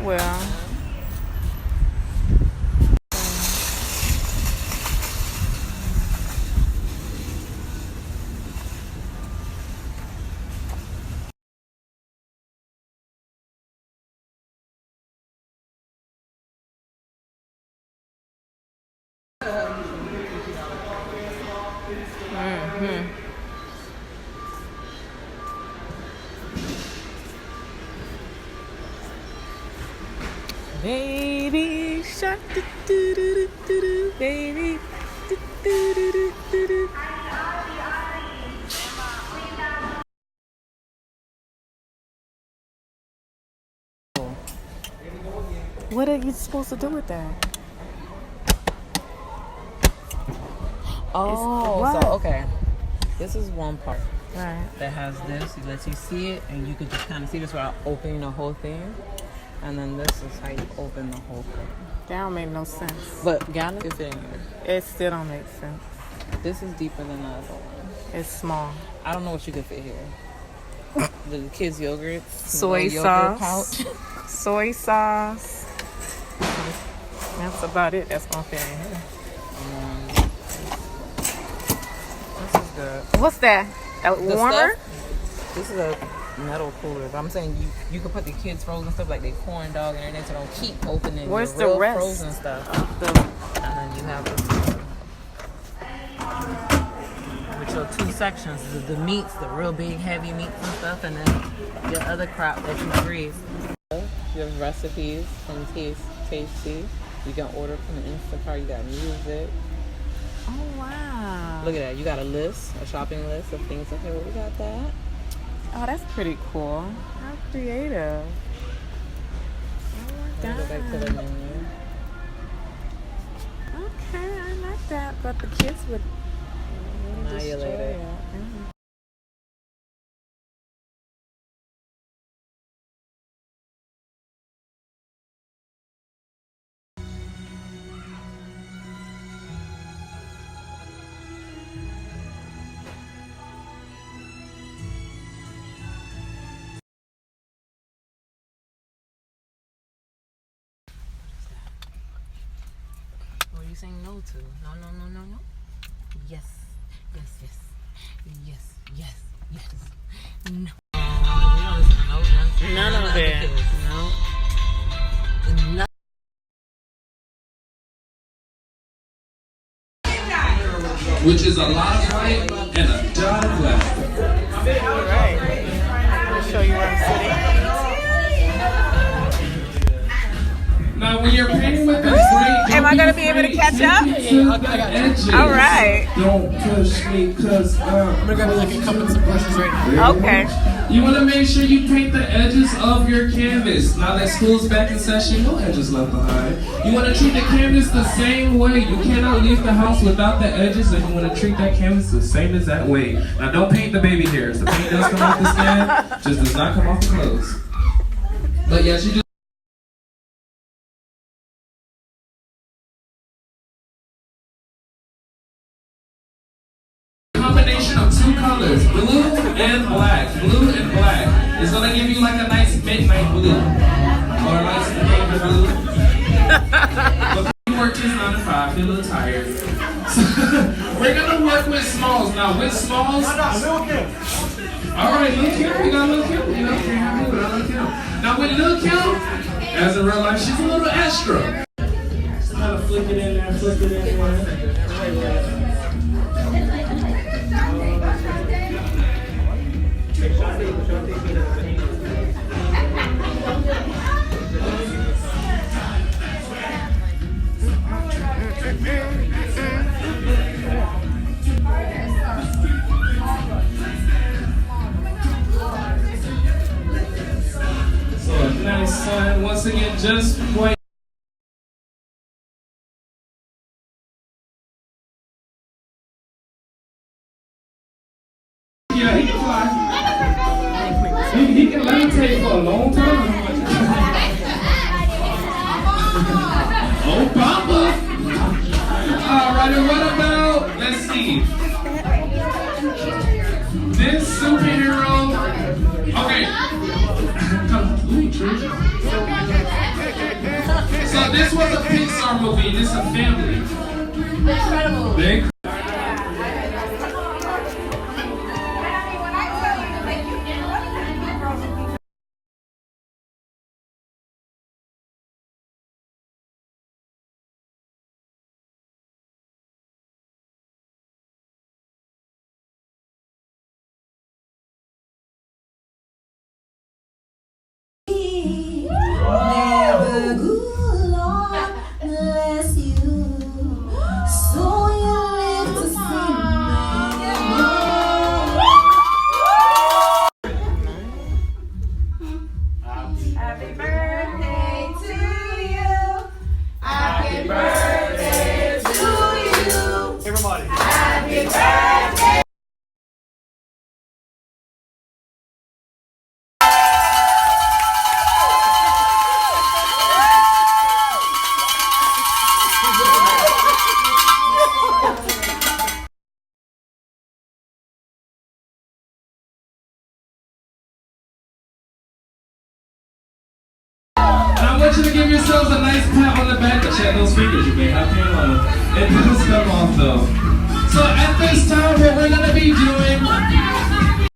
well. Baby shark, do do do do do, baby, do do do do do do. What are you supposed to do with that? Oh, so okay. This is one part Right. that has this. It lets you see it, and you can just kind of see this without opening the whole thing. And then this is how you open the whole thing. That don't make no sense. But gallon is in here. It still don't make sense. This is deeper than the other one. It's small. I don't know what you could fit here. The kids' yogurt, Soy yogurt sauce. pouch. Soy sauce. That's about it. That's gonna fit in here. This is good. What's that? A The warmer? stuff, this is a metal cooler. But I'm saying you can put the kids' frozen stuff like they corn dog and everything, so don't keep opening Where's your real the rest frozen stuff. And then you have this with your two sections: the meats, the real big heavy meats and stuff, and then your other crop that you freeze. You have recipes from Tasty. You can order from the Instacart. You got music. Oh wow! Look at that. You got a list, a shopping list of things. Okay, well, we got that. Oh, that's pretty cool. How creative! Oh my Go back to the god! menu. Okay, I like that, but the kids would Annihilate destroy it. Mhm. What are you saying no to? No, no, no, no, no. Yes, yes, yes, yes, yes, yes. No. You don't listen to None of the it. other kids. No. Which is a lot of light and a dot of laughter. All right. Let me show you where I'm sitting. Now, when you're painting with this gray, Am I gonna be able to catch up? All right. Don't push me, cause I'm gonna grab like a cup and some brushes right now. Okay. you want to make sure you paint the edges of your canvas. Now that school's back in session, no edges left behind. You want to treat the canvas the same way. You cannot leave the house without the edges, and you want to treat that canvas the same as that way. Now, don't paint the baby hairs. The paint does come off the stand, just does not come off the clothes. But yes, you do. Combination of two colors, blue and black. Blue and black. It's gonna give you like a nice midnight blue. Or a nice navy blue. But we work this 9 to 5, feel a little tired. So we're gonna work with smalls. Now with smalls. Alright, Lil' Kim, we got Lil' Kim, you know, can't have me without Lil' Kim. Now with Lil' Kim, as in real life, she's a little extra. Just kind of flick it in there, flick it in there. So a nice sun, once again, just quite. Yeah, he can fly. He can levitate for a long time. Obama. All right, and what about, let's see. This superhero. Okay. Ooh, true. So this was a Pixar movie. This is a family. Incredible. Big. Never good Lord bless you, so you live to see Happy birthday to you. Happy birthday to you. Everybody. Happy birthday. I want you to give yourselves a nice pat on the back to chat those fingers. You may have pain on them. It does come off though. So at this time, what we're gonna be doing